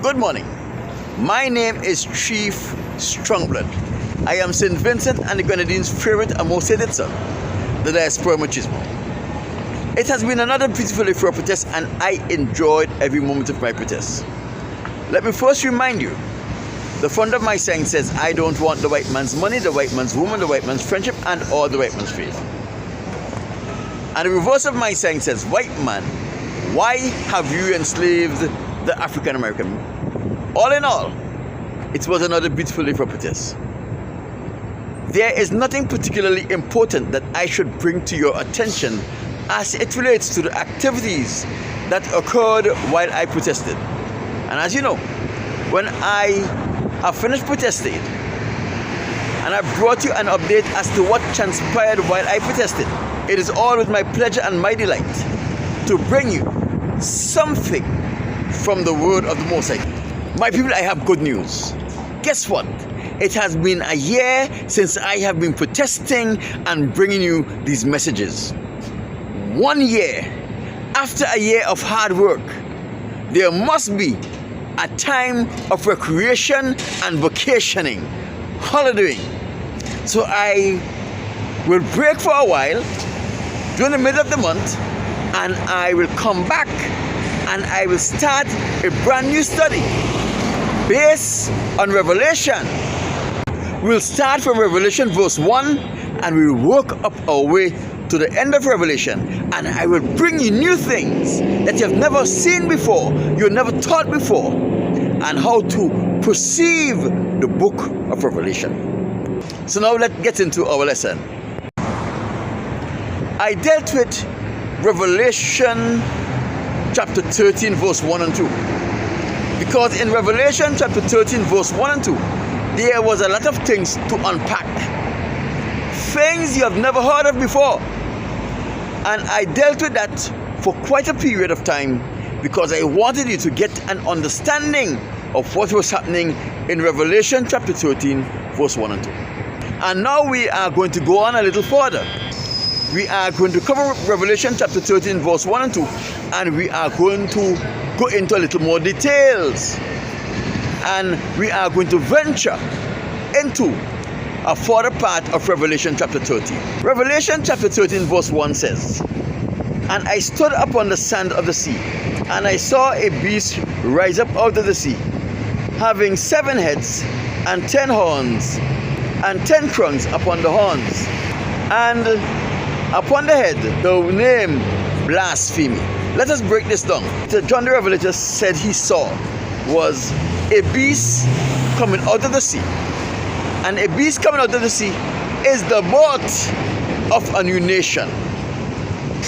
Good morning. My name is Chief Strongblood. I am St. Vincent and the Grenadines' favorite and most hated son, the Diaspora Machismo. It has been another beautiful day for a protest and I enjoyed every moment of my protest. Let me first remind you, the founder of my saying says, I don't want the white man's money, the white man's woman, the white man's friendship, and or the white man's faith. And the reverse of my saying says, white man, why have you enslaved the African American? All in all, it was another beautiful day for protest. There is nothing particularly important that I should bring to your attention as it relates to the activities that occurred while I protested. And as you know, when I have finished protesting and I brought you an update as to what transpired while I protested, it is all with my pleasure and my delight to bring you something from the word of the Most High. My people, I have good news. Guess what? It has been a year since I have been protesting and bringing you these messages. 1 year after a year of hard work, there must be a time of recreation and vacationing, holidaying. So I will break for a while during the middle of the month and I will come back and I will start a brand new study based on Revelation. We'll start from Revelation verse 1 and we'll work up our way to the end of Revelation, and I will bring you new things that you have never seen before, you've never taught before, and how to perceive the book of Revelation. So now let's get into our lesson. I dealt with Revelation chapter 13 verse 1 and 2. Because in Revelation chapter 13 verse 1 and 2, there was a lot of things to unpack. Things you have never heard of before. And I dealt with that for quite a period of time because I wanted you to get an understanding of what was happening in Revelation chapter 13 verse 1 and 2. And now we are going to go on a little further. We are going to cover Revelation chapter 13 verse 1 and 2, and we are going to go into a little more details, and we are going to venture into a further part of Revelation chapter 13. Revelation chapter 13 verse 1 says, And I stood upon the sand of the sea, and I saw a beast rise up out of the sea, having 7 heads and 10 horns, and 10 crowns upon the horns, and upon the head the name Blasphemy. Let us break this down. John the Revelator said he saw was a beast coming out of the sea. And a beast coming out of the sea is the birth of a new nation.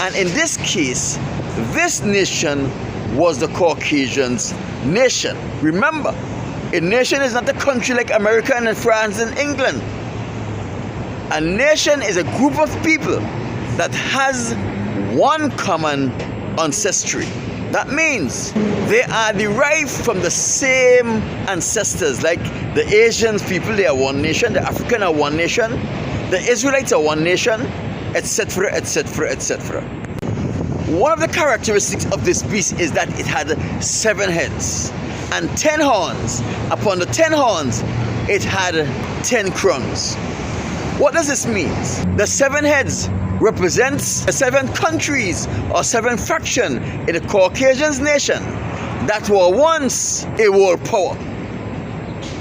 And in this case, this nation was the Caucasians' nation. Remember, a nation is not a country like America and France and England. A nation is a group of people that has one common ancestry. That means they are derived from the same ancestors. Like the Asian people, they are one nation. The African are one nation. The Israelites are one nation, etc., etc., etc. One of the characteristics of this beast is that it had 7 heads and 10 horns. Upon the 10 horns, it had 10 crowns. What does this mean? The 7 heads represents 7 countries or 7 factions in the Caucasians nation that were once a world power.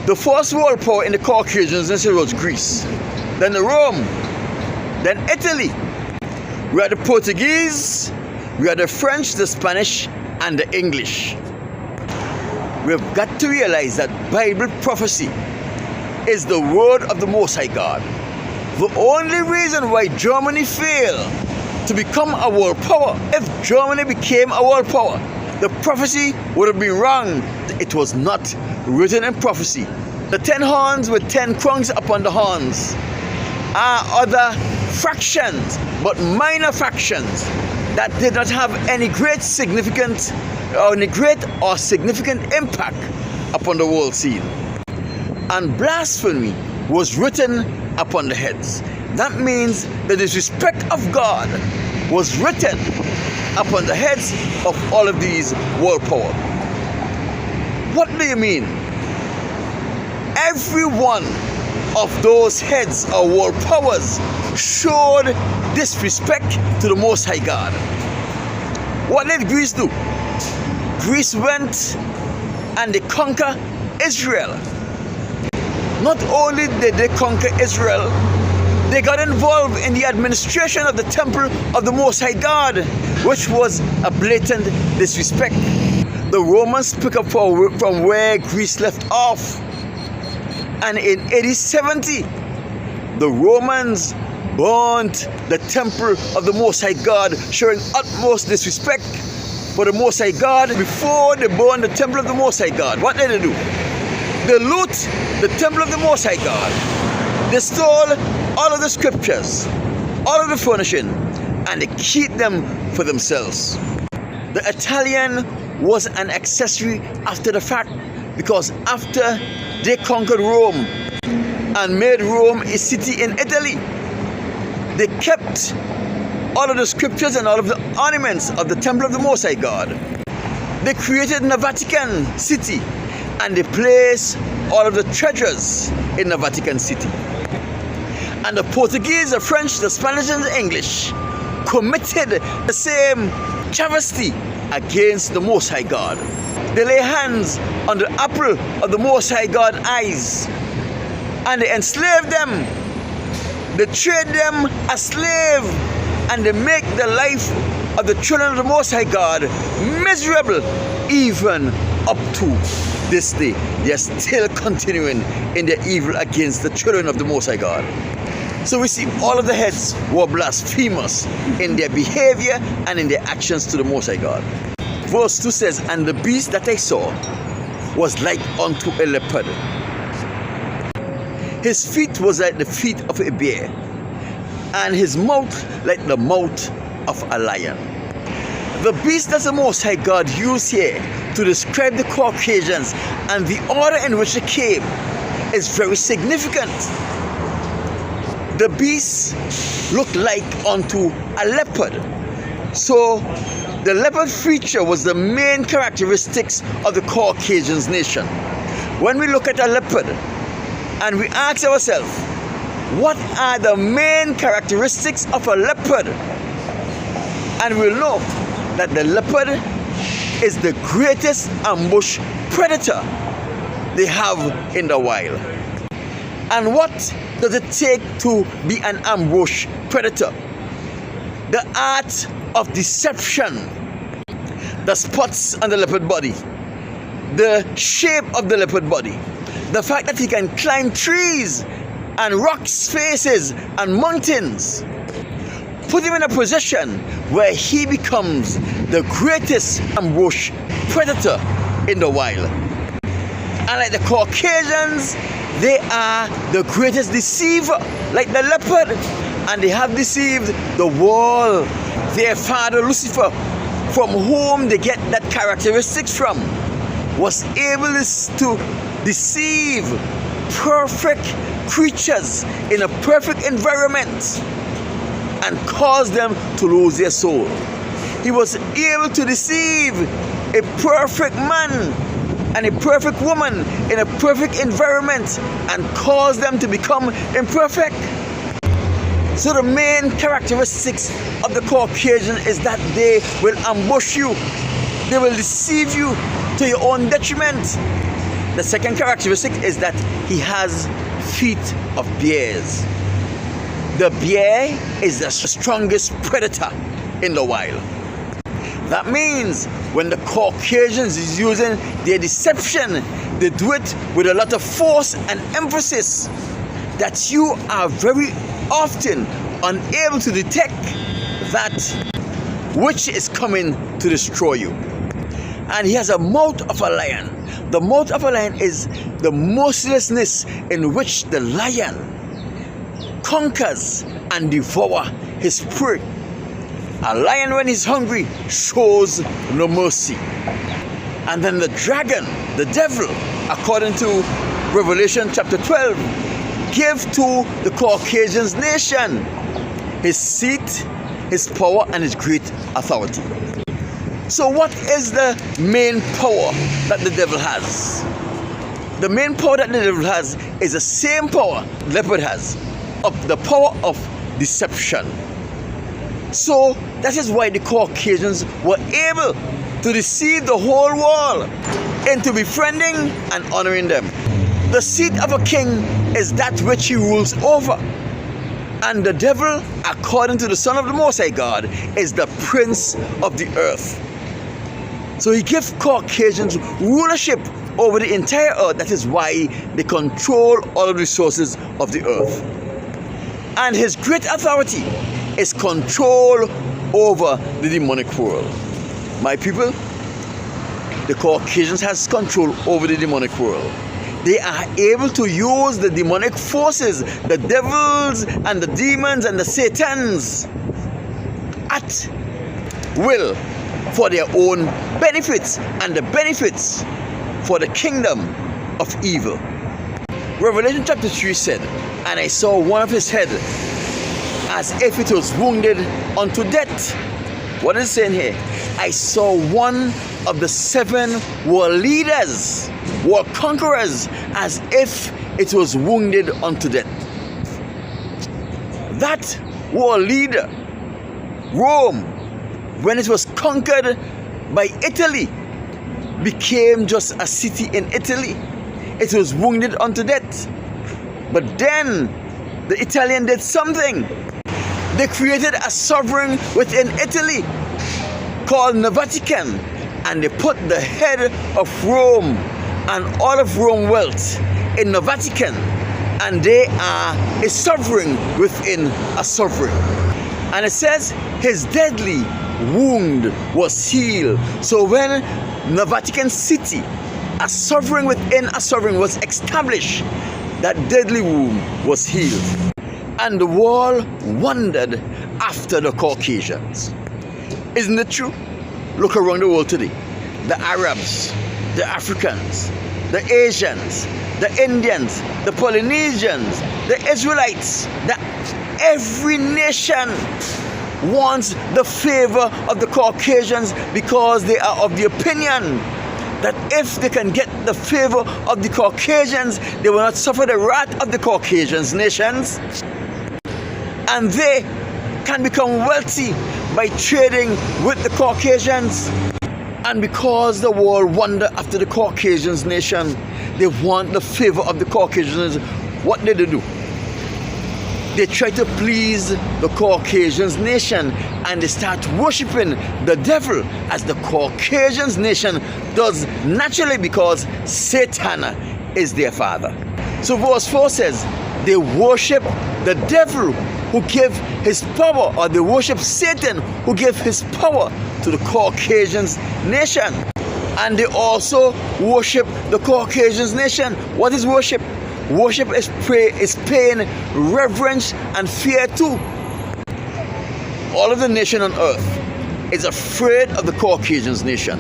The first world power in the Caucasians nation was Greece, then the Rome, then Italy. We had the Portuguese, we had the French, the Spanish, and the English. We've got to realize that Bible prophecy is the word of the Most High God. The only reason why Germany failed to become a world power, if Germany became a world power, the prophecy would have been wrong. It was not written in prophecy. The 10 horns with 10 crowns upon the horns are other fractions, but minor fractions that did not have any great significant or any great or significant impact upon the world scene. And blasphemy was written upon the heads. That means the disrespect of God was written upon the heads of all of these world power. What do you mean? Every one of those heads or world powers showed disrespect to the Most High God. What did Greece do? Greece went and they conquered Israel. Not only did they conquer Israel, they got involved in the administration of the temple of the Most High God, which was a blatant disrespect. The Romans pick up from where Greece left off. And in AD 70, the Romans burnt the temple of the Most High God, showing utmost disrespect for the Most High God. Before they burned the temple of the Most High God, what did they do? They loot the temple of the Most High God. They stole all of the scriptures, all of the furnishing, and they keep them for themselves. The Italian was an accessory after the fact, because after they conquered Rome and made Rome a city in Italy, they kept all of the scriptures and all of the ornaments of the temple of the Most High God. They created the Vatican City and they placed all of the treasures in the Vatican City. And the Portuguese, the French, the Spanish, and the English committed the same travesty against the Most High God. They lay hands on the apple of the Most High God's eyes and they enslave them. They trade them as slave and they make the life of the children of the Most High God miserable. Even up to this day, they are still continuing in their evil against the children of the Most High God. So we see all of the heads were blasphemous in their behavior and in their actions to the Most High God. Verse 2 says, and the beast that I saw was like unto a leopard. His feet was like the feet of a bear, and his mouth like the mouth of a lion. The beast that the Most High God used here to describe the Caucasians and the order in which they came is very significant. The beast looked like unto a leopard. So the leopard feature was the main characteristics of the Caucasian nation. When we look at a leopard and we ask ourselves, what are the main characteristics of a leopard? And we'll know that the leopard is the greatest ambush predator they have in the wild. And what does it take to be an ambush predator? The art of deception, the spots on the leopard body, the shape of the leopard body, the fact that he can climb trees and rocks faces and mountains, put him in a position where he becomes the greatest ambush predator in the wild. And like the Caucasians, they are the greatest deceiver, like the leopard, and they have deceived the world. Their father Lucifer, from whom they get that characteristics from, was able to deceive perfect creatures in a perfect environment and cause them to lose their soul. He was able to deceive a perfect man and a perfect woman in a perfect environment and cause them to become imperfect. So the main characteristics of the Caucasian is that they will ambush you. They will deceive you to your own detriment. The second characteristic is that he has feet of bears. The bear is the strongest predator in the wild. That means when the Caucasians is using their deception, they do it with a lot of force and emphasis that you are very often unable to detect that which is coming to destroy you. And he has a mouth of a lion. The mouth of a lion is the mercilessness in which the lion conquers and devours his prey. A lion, when he's hungry, shows no mercy. And then the dragon, the devil, according to Revelation chapter 12, gave to the Caucasian nation his seat, his power, and his great authority. So what is the main power that the devil has? The main power that the devil has is the same power leopard has, of the power of deception. So that is why the Caucasians were able to deceive the whole world into befriending and honoring them. The seat of a king is that which he rules over. And the devil, according to the Son of the Most High God, is the prince of the earth. So he gives Caucasians rulership over the entire earth. That is why they control all of the resources of the earth. And his great authority is control over the demonic world. My people, the Caucasians has control over the demonic world. They are able to use the demonic forces, the devils and the demons and the satans at will for their own benefits and the benefits for the kingdom of evil. Revelation chapter 3 said, "And I saw one of his head as if it was wounded unto death." What is it saying here? I saw one of the 7 world leaders, world conquerors, as if it was wounded unto death. That world leader, Rome, when it was conquered by Italy, became just a city in Italy. It was wounded unto death. But then the Italian did something. They created a sovereign within Italy called the Vatican, and they put the head of Rome and all of Rome wealth in the Vatican, and they are a sovereign within a sovereign. And it says his deadly wound was healed. So when the Vatican City, a sovereign within a sovereign, was established, that deadly wound was healed. And the world wondered after the Caucasians. Isn't it true? Look around the world today. The Arabs, the Africans, the Asians, the Indians, the Polynesians, the Israelites, every nation wants the favor of the Caucasians because they are of the opinion that if they can get the favor of the Caucasians, they will not suffer the wrath of the Caucasians nations. And they can become wealthy by trading with the Caucasians. And because the world wonder after the Caucasians nation, they want the favor of the Caucasians. What did they do? They try to please the Caucasians nation, and they start worshiping the devil as the Caucasians nation does naturally, because Satan is their father. So verse 4 says, they worship the devil who gave his power, or they worship Satan who gave his power to the Caucasians nation. And they also worship the Caucasians nation. What is worship? Worship is paying reverence and fear to. All of the nation on earth is afraid of the Caucasians nation.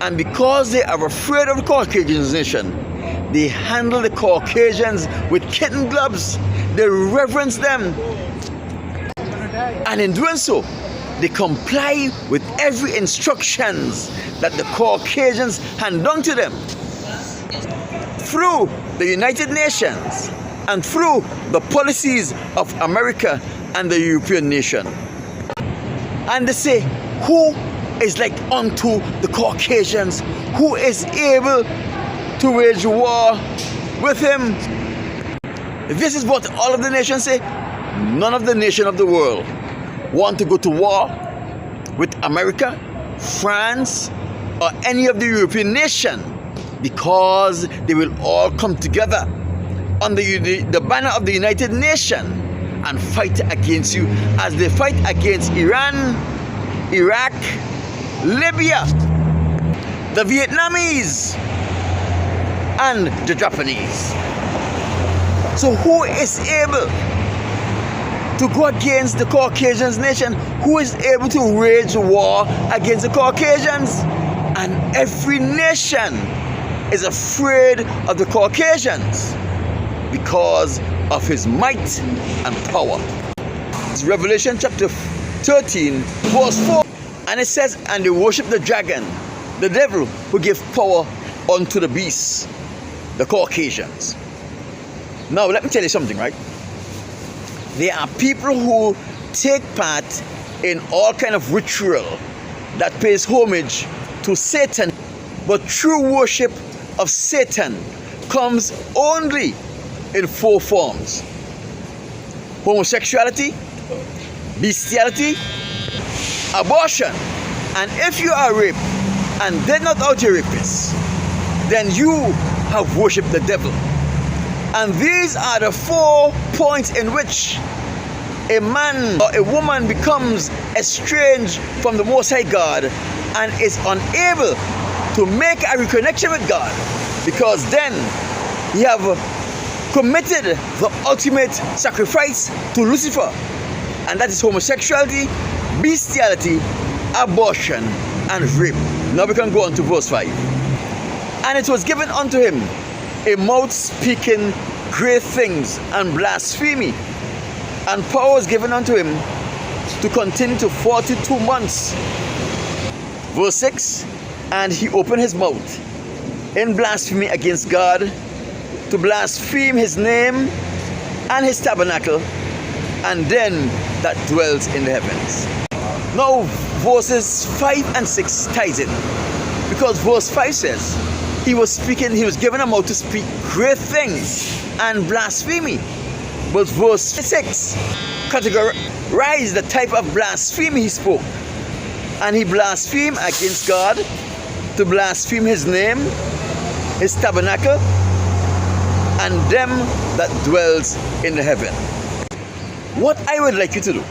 And because they are afraid of the Caucasians nation, they handle the Caucasians with kitten gloves. They reverence them. And in doing so, they comply with every instructions that the Caucasians hand down to them through the United Nations and through the policies of America and the European nation. And they say, who is like unto the Caucasians? Who is able to wage war with him? This is what all of the nations say. None of the nation of the world want to go to war with America, France, or any of the European nation, because they will all come together under the banner of the United Nations and fight against you as they fight against Iran, Iraq, Libya, the Vietnamese, and the Japanese. So who is able to go against the Caucasians nation? Who is able to wage war against the Caucasians? And every nation is afraid of the Caucasians because of his might and power. It's Revelation chapter 13 verse 4. And it says, and they worship the dragon, the devil, who gave power unto the beasts, the Caucasians. Now, let me tell you something, right? There are people who take part in all kind of ritual that pays homage to Satan, but true worship of Satan comes only in 4 forms: homosexuality, bestiality, abortion, and if you are raped and did not out your rapist, then you have worshipped the devil. And these are the 4 points in which a man or a woman becomes estranged from the Most High God and is unable to make a reconnection with God, because then he have committed the ultimate sacrifice to Lucifer, and that is homosexuality, bestiality, abortion, and rape. Now we can go on to verse 5. And it was given unto him a mouth speaking great things and blasphemy, and power was given unto him to continue to 42 months. Verse 6, and he opened his mouth in blasphemy against God, to blaspheme his name and his tabernacle, and them that dwells in the heavens. Now verses 5 and 6 ties in, because verse 5 says he was given a mouth to speak great things and blasphemy. But verse 6 categorized the type of blasphemy he spoke. And he blasphemed against God, to blaspheme his name, his tabernacle, and them that dwells in the heaven. What I would like you to do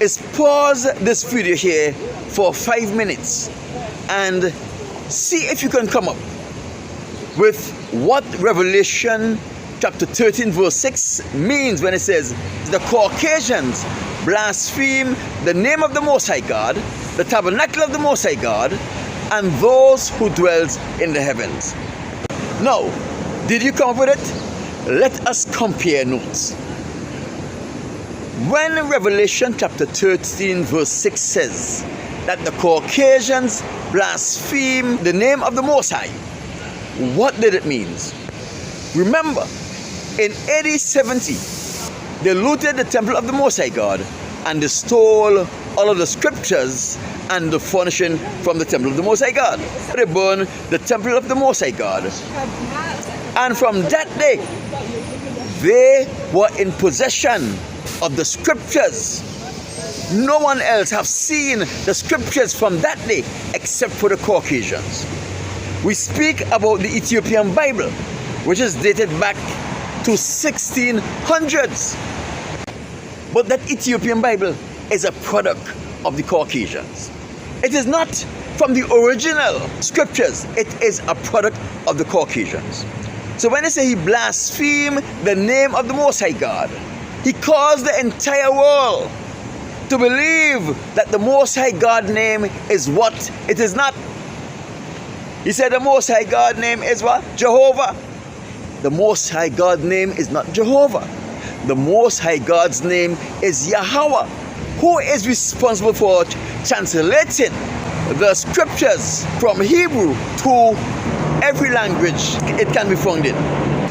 is pause this video here for 5 minutes and see if you can come up with what Revelation chapter 13 verse 6 means when it says the Caucasians blaspheme the name of the Most High God, the tabernacle of the Most High God, and those who dwells in the heavens. Now, did you come up with it? Let us compare notes. When Revelation chapter 13 verse 6 says that the Caucasians blaspheme the name of the Most High, what did it mean? Remember, in AD 70, they looted the temple of the Most High God and they stole all of the scriptures and the furnishing from the temple of the Most High God. They burned the temple of the Most High God. And from that day, they were in possession of the scriptures. No one else have seen the scriptures from that day except for the Caucasians. We speak about the Ethiopian Bible, which is dated back to 1600s. But that Ethiopian Bible is a product of the Caucasians. It is not from the original scriptures. It is a product of the Caucasians. So when they say he blasphemed the name of the Most High God, he caused the entire world to believe that the Most High God name is what it is not. He said the Most High God name is what? Jehovah. The Most High God name is not Jehovah. The Most High God's name is Yahweh, who is responsible for translating the scriptures from Hebrew to every language it can be found in.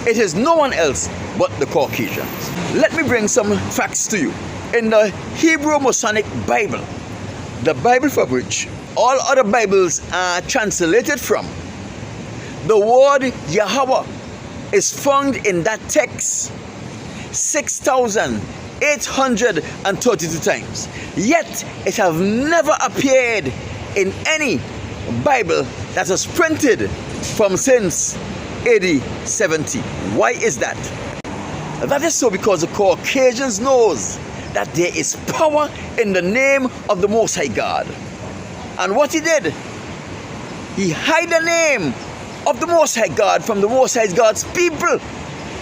It is no one else but the Caucasians. Let me bring some facts to you. In the Hebrew Masonic Bible, the Bible for which all other Bibles are translated from, the word Yahweh is found in that text 6,832 times. Yet it has never appeared in any Bible that was printed from since AD 70. Why is that? That is so because the Caucasians knows that there is power in the name of the Most High God. And what he did, he hid the name of the Most High God from the Most High God's people.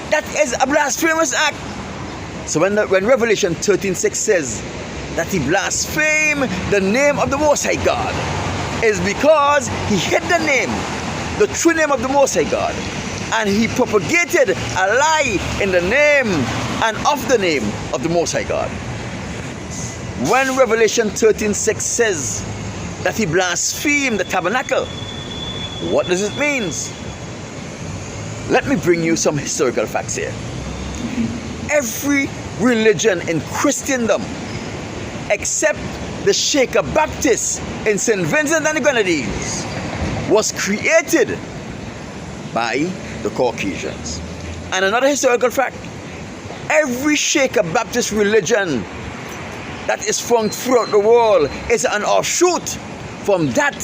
That is a blasphemous act. So when Revelation 13:6 says that he blasphemed the name of the Most High God, is because he hid the name, the true name of the Most High God, and he propagated a lie in the name and of the name of the Most High God. When Revelation 13:6 says that he blasphemed the tabernacle. What does it mean? Let me bring you some historical facts here. Every religion in Christendom, except the Shaker Baptist in St. Vincent and the Grenadines, was created by the Caucasians. And another historical fact, every Shaker Baptist religion that is found throughout the world is an offshoot from that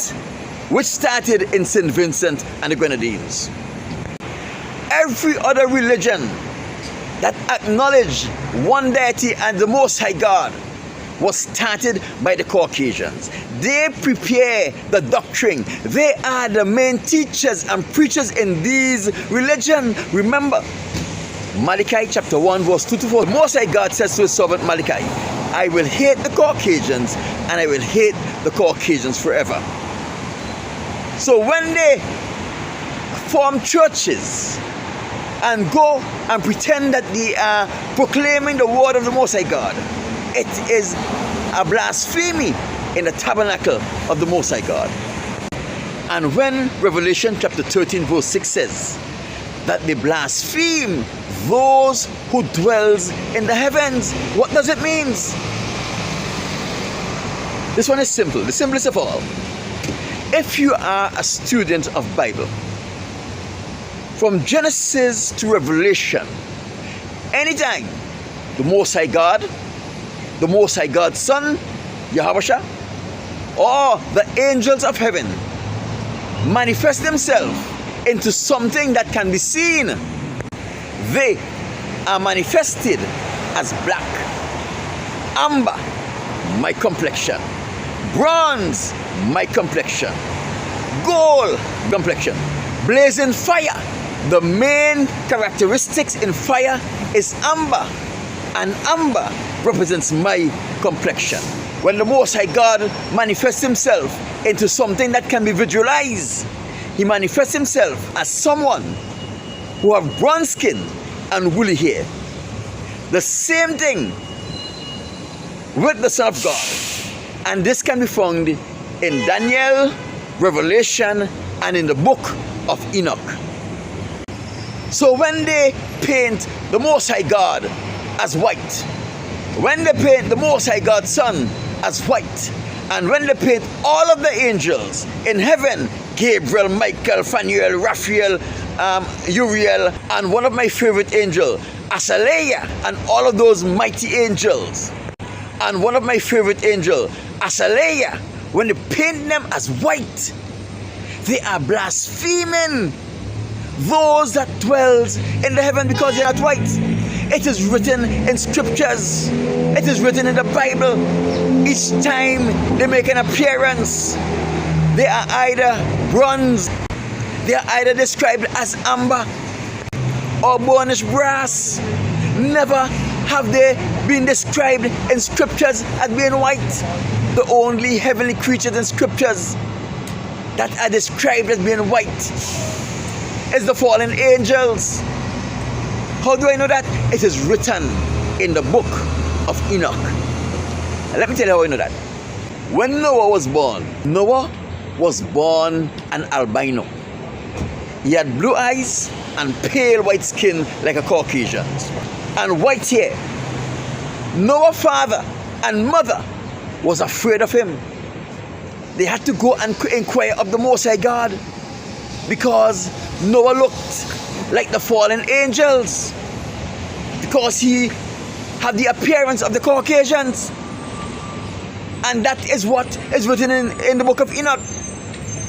which started in St. Vincent and the Grenadines. Every other religion that acknowledged one deity and the Most High God was started by the Caucasians. They prepare the doctrine. They are the main teachers and preachers in these religions. Remember, Malachi chapter 1 verse 2 to 4. The Most High God says to his servant Malachi, I will hate the Caucasians and I will hate the Caucasians forever. So when they form churches and go and pretend that they are proclaiming the word of the Most High God, it is a blasphemy in the tabernacle of the Most High God. And when Revelation chapter 13 verse 6 says that they blaspheme those who dwells in the heavens, what does it mean? This one is simple, the simplest of all. If you are a student of Bible, from Genesis to Revelation, anytime the Most High God, the Most High God's Son, Yahweh, or the angels of heaven manifest themselves into something that can be seen, they are manifested as black, amber, my complexion, bronze, my complexion, gold complexion, blazing fire. The main characteristics in fire is amber, and amber represents my complexion. When the Most High God manifests himself into something that can be visualized, he manifests himself as someone who have bronze skin and woolly hair. The same thing with the Son of God. And this can be found in Daniel, Revelation, and in the book of Enoch. So when they paint the Most High God as white, when they paint the Most High God's Son as white, and when they paint all of the angels in heaven, Gabriel, Michael, Phanuel, Raphael, Uriel, and one of my favorite angels, Azalea, and all of those mighty angels, and one of my favorite angels, Azalea, when they paint them as white, they are blaspheming those that dwells in the heaven because they are not white. It is written in scriptures. It is written in the Bible. Each time they make an appearance, they are either bronze, they are either described as amber or burnished brass. Never have they been described in scriptures as being white. The only heavenly creatures in scriptures that are described as being white is the fallen angels. How do I know that? It is written in the book of Enoch. And let me tell you how I know that. When Noah was born an albino. He had blue eyes and pale white skin like a Caucasian, and white hair. Noah's father and mother was afraid of him. They had to go and inquire of the Most High God because Noah looked like the fallen angels, because he had the appearance of the Caucasians. And that is what is written in the book of Enoch.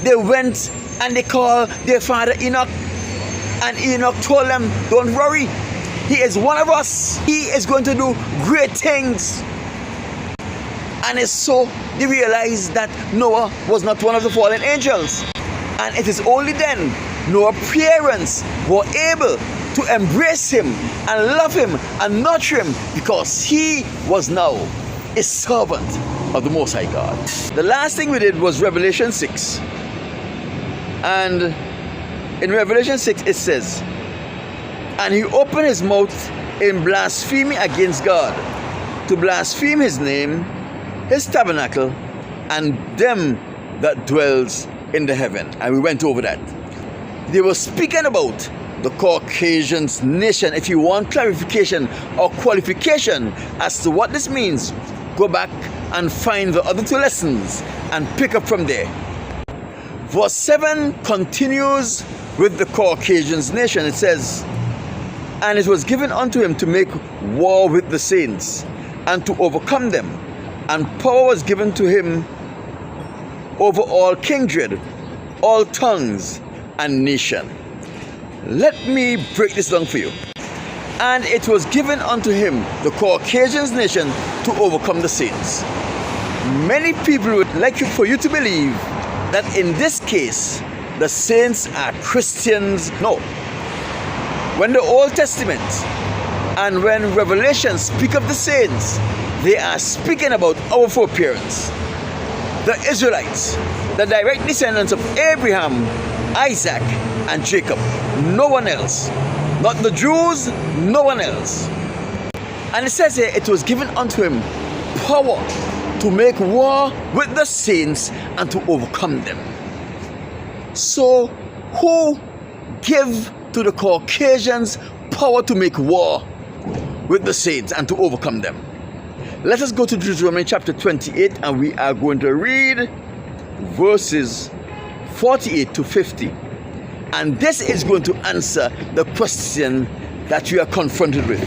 They went and they called their father Enoch, and Enoch told them, don't worry, he is one of us. He is going to do great things. And it's so they realized that Noah was not one of the fallen angels. And it is only then Noah's parents were able to embrace him and love him and nurture him, because he was now a servant of the Most High God. The last thing we did was Revelation 6. And in Revelation 6 it says, and he opened his mouth in blasphemy against God, to blaspheme his name, his tabernacle, and them that dwells in the heaven. And we went over that. They were speaking about the Caucasian nation. If you want clarification or qualification as to what this means, go back and find the other two lessons and pick up from there. Verse 7 continues with the Caucasian nation. It says, "And it was given unto him to make war with the saints, and to overcome them. And power was given to him over all kindred, all tongues, and nation." Let me break this down for you. And it was given unto him, the Caucasian nation, to overcome the saints. Many people would like for you to believe that in this case, the saints are Christians. No. When the Old Testament and when Revelation speak of the saints, they are speaking about our foreparents, the Israelites, the direct descendants of Abraham, Isaac, and Jacob. No one else. Not the Jews, no one else. And it says here, it was given unto him power to make war with the saints and to overcome them. So, who give to the Caucasians power to make war with the saints and to overcome them? Let us go to Deuteronomy chapter 28, and we are going to read verses 48 to 50. And this is going to answer the question that you are confronted with.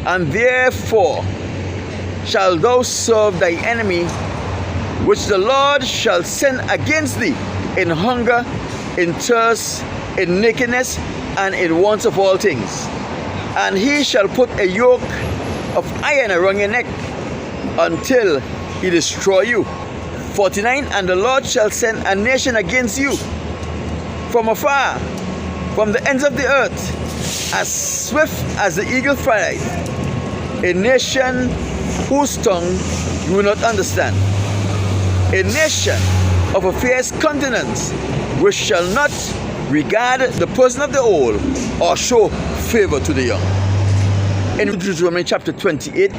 "And therefore shalt thou serve thy enemy, which the Lord shall send against thee in hunger, in thirst, in nakedness, and in want of all things. And he shall put a yoke of iron around your neck until he destroy you." 49, "And the Lord shall send a nation against you from afar, from the ends of the earth, as swift as the eagle flieth, a nation whose tongue you will not understand, a nation of a fierce countenance, which shall not regard the person of the old, or show favor to the young." In Deuteronomy chapter 28,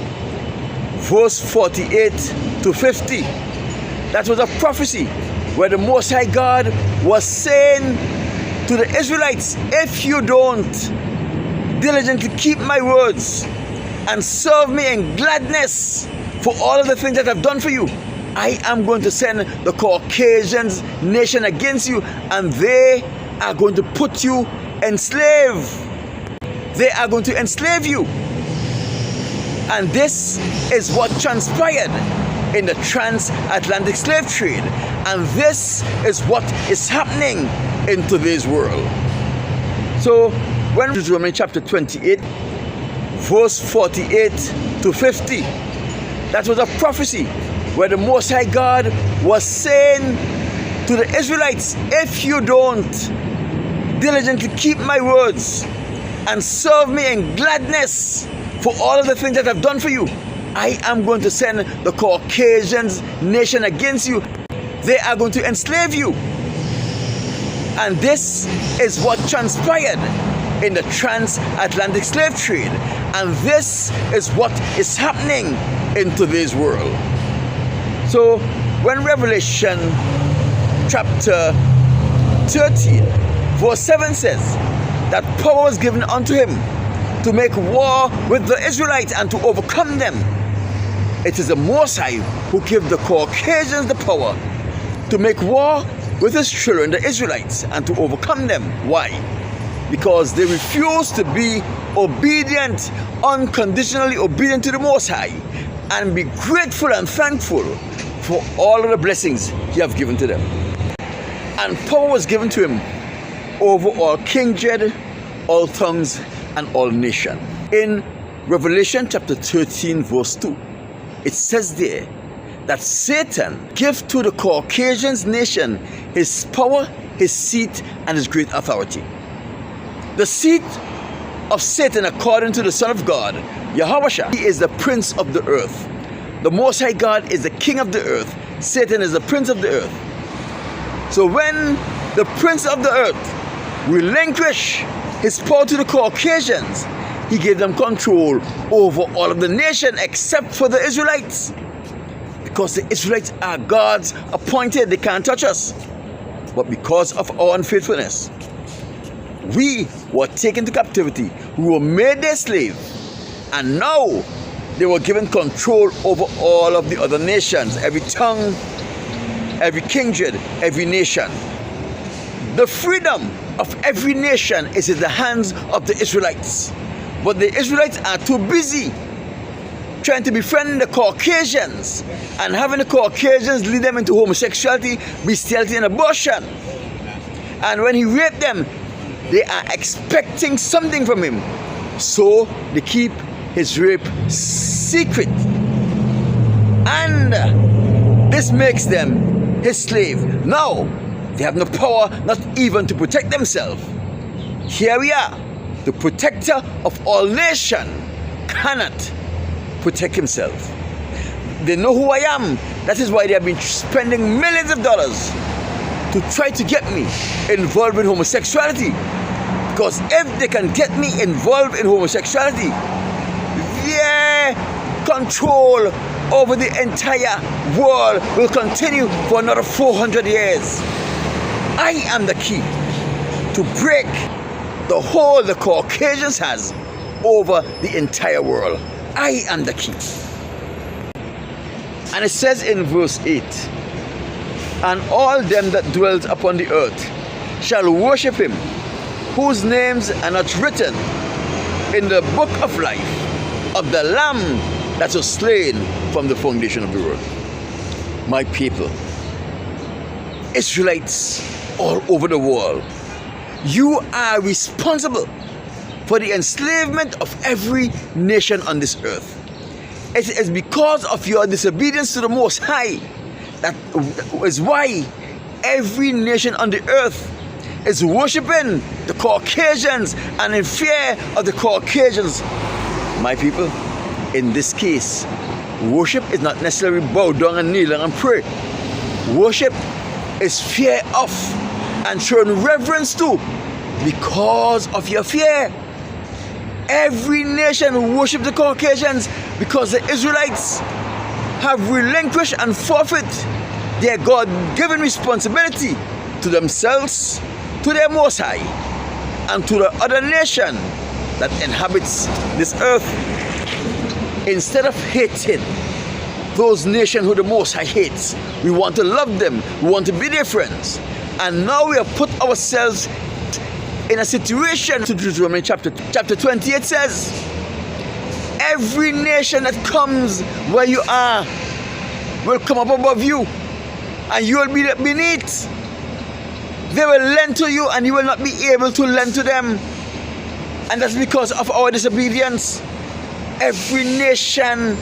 verse 48 to 50, that was a prophecy where the Most High God was saying to the Israelites, if you don't diligently keep my words and serve me in gladness for all of the things that I've done for you, I am going to send the Caucasian nation against you, and they are going to put you enslaved. They are going to enslave you. And this is what transpired in the transatlantic slave trade. And this is what is happening in today's world. So, when Deuteronomy chapter 28, verse 48 to 50, that was a prophecy where the Most High God was saying to the Israelites, if you don't diligently keep my words and serve me in gladness for all of the things that I've done for you, I am going to send the Caucasian nation against you. They are going to enslave you. And this is what transpired in the transatlantic slave trade. And this is what is happening in today's world. So when Revelation chapter 13 verse 7 says that power was given unto him to make war with the Israelites and to overcome them, it is the Most High who gave the Caucasians the power to make war with his children, the Israelites, and to overcome them. Why? Because they refused to be obedient, unconditionally obedient to the Most High, and be grateful and thankful for all of the blessings he has given to them. And power was given to him over all kindred, all tongues, and all nations. In Revelation chapter 13 verse 2, it says there that Satan gave to the Caucasian nation his power, his seat, and his great authority. The seat of Satan, according to the Son of God, Yahushua, he is the prince of the earth. The Most High God is the king of the earth. Satan is the prince of the earth. So when the prince of the earth relinquished his power to the Caucasians, he gave them control over all of the nation except for the Israelites. because the Israelites are God's appointed. They can't touch us. But because of our unfaithfulness, we were taken to captivity. We were made their slave. And now they were given control over all of the other nations, every tongue, every kindred, every nation. The freedom of every nation is in the hands of the Israelites. But the Israelites are too busy trying to befriend the Caucasians and having the Caucasians lead them into homosexuality, bestiality, and abortion. And when he raped them, they are expecting something from him. So they keep his rape secret. And this makes them his slave. Now, they have no power not even to protect themselves. Here we are. The protector of all nations cannot protect himself. They know who I am. That is why they have been spending millions of dollars to try to get me involved in homosexuality. Because if they can get me involved in homosexuality, their control over the entire world will continue for another 400 years. I am the key to break the hold the Caucasians has over the entire world. I am the key. And it says in verse 8, and all them that dwell upon the earth shall worship him, whose names are not written in the book of life of the Lamb that was slain from the foundation of the world. My people, Israelites all over the world, you are responsible for the enslavement of every nation on this earth. It is because of your disobedience to the Most High that is why every nation on the earth is worshiping the Caucasians and in fear of the Caucasians. My people, in this case, worship is not necessarily bow down and kneel and pray. Worship is fear of and showing reverence to because of your fear. Every nation worship the Caucasians because the Israelites have relinquished and forfeit their God-given responsibility to themselves, to their Most High, and to the other nation that inhabits this earth. Instead of hating those nations who the Most High hates, we want to love them, we want to be their friends. And now we have put ourselves in a situation. To Deuteronomy chapter 28 says, every nation that comes where you are will come up above you, and you will be beneath. They will lend to you, and you will not be able to lend to them. And that's because of our disobedience. Every nation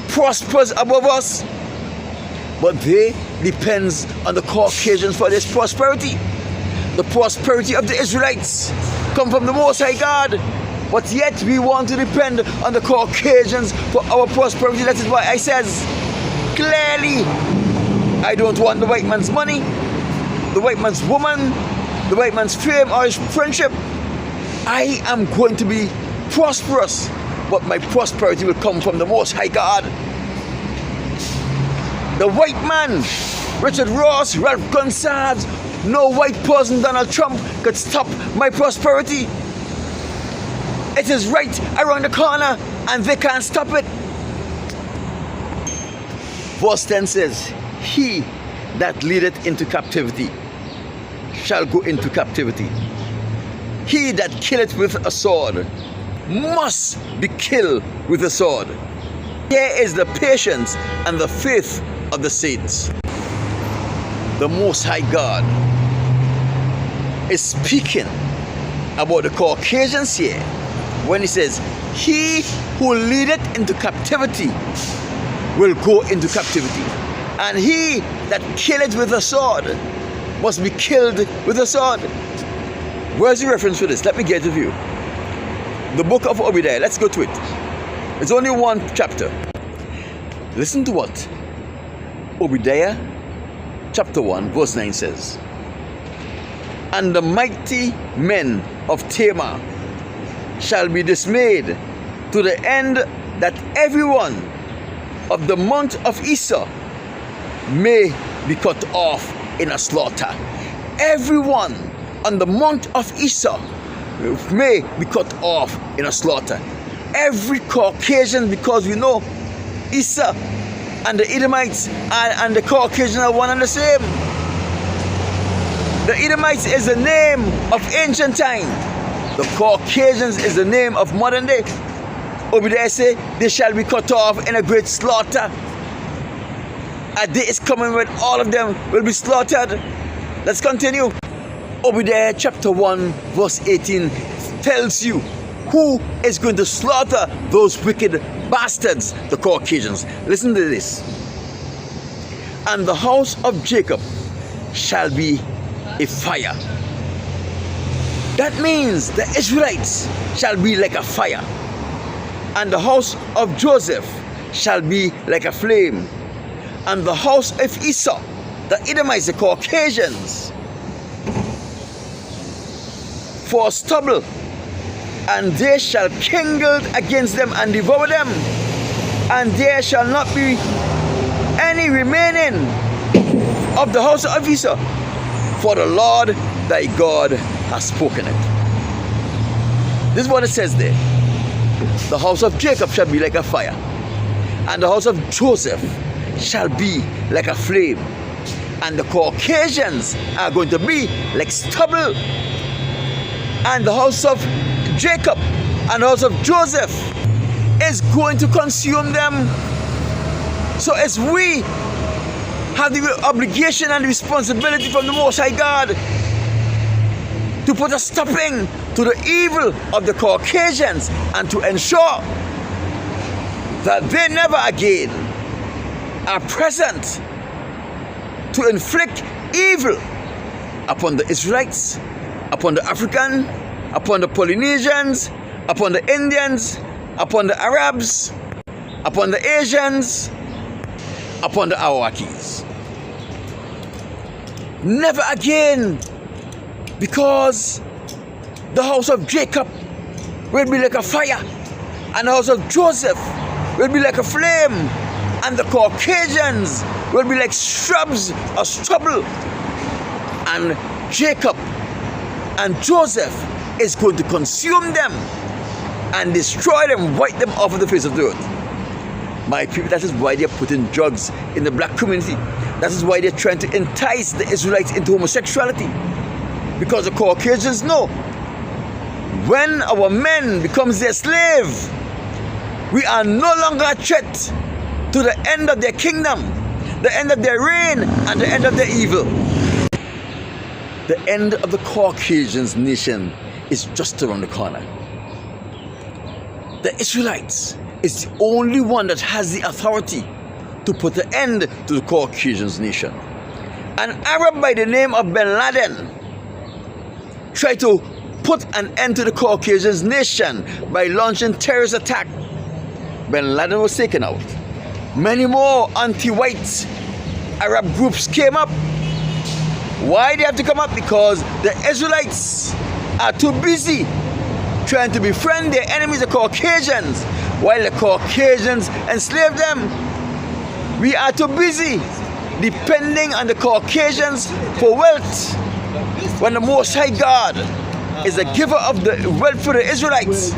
prospers above us, but they depends on the Caucasians for this prosperity. The prosperity of the Israelites come from the Most High God, but yet we want to depend on the Caucasians for our prosperity. That is why I says clearly, I don't want the white man's money, the white man's woman, the white man's fame or his friendship. I am going to be prosperous, but my prosperity will come from the Most High God. The white man, Richard Ross, Ralph Gonsalves, no white person, Donald Trump, could stop my prosperity. It is right around the corner, and they can't stop it. Verse 10 says, he that leadeth into captivity shall go into captivity. He that killeth with a sword must be killed with a sword. Here is the patience and the faith of the saints. The Most High God is speaking about the Caucasians here when he says, he who leadeth into captivity will go into captivity, and he that killeth with a sword must be killed with a sword. Where's the reference for this? Let me get it to you. The book of Obadiah. Let's go to it. It's only one chapter. Listen to what Obadiah chapter 1 verse 9 says. And the mighty men of Tamar shall be dismayed to the end that everyone of the month of Esau may be cut off in a slaughter. Everyone on the month of Esau may be cut off in a slaughter. Every Caucasian, because we know Esau and the Edomites and the Caucasians are one and the same. The Edomites is the name of ancient time. The Caucasians is the name of modern day. Obadiah say, they shall be cut off in a great slaughter. A day is coming when all of them will be slaughtered. Let's continue. Obadiah chapter 1 verse 18 tells you who is going to slaughter those wicked bastards, the Caucasians. Listen to this. And the house of Jacob shall be a fire. That means the Israelites shall be like a fire. And the house of Joseph shall be like a flame. And the house of Esau, the Edomites, the Caucasians, for stubble, and they shall kindle against them and devour them, and there shall not be any remaining of the house of Esau, for the Lord thy God has spoken it. This is what it says there. The house of Jacob shall be like a fire, and the house of Joseph shall be like a flame, and the Caucasians are going to be like stubble, and the house of Jacob and the house of Joseph is going to consume them. So as we have the obligation and the responsibility from the Most High God to put a stopping to the evil of the Caucasians and to ensure that they never again are present to inflict evil upon the Israelites, upon the African, upon the Polynesians, upon the Indians, upon the Arabs, upon the Asians, upon the Arawakis. Never again, because the house of Jacob will be like a fire, and the house of Joseph will be like a flame, and the Caucasians will be like shrubs or stubble, and Jacob and Joseph is going to consume them and destroy them, wipe them off of the face of the earth. My people, that is why they're putting drugs in the black community. That is why they're trying to entice the Israelites into homosexuality. Because the Caucasians know when our men becomes their slave, we are no longer a threat to the end of their kingdom, the end of their reign, and the end of their evil. The end of the Caucasians nation is just around the corner. The Israelites is the only one that has the authority to put an end to the Caucasians nation. An Arab by the name of Bin Laden tried to put an end to the Caucasians nation by launching terrorist attack. Bin Laden was taken out. Many more anti-white Arab groups came up. Why they have to come up? Because the Israelites are too busy trying to befriend their enemies, the Caucasians, while the Caucasians enslave them. We are too busy depending on the Caucasians for wealth, when the Most High God is the giver of the wealth for the Israelites.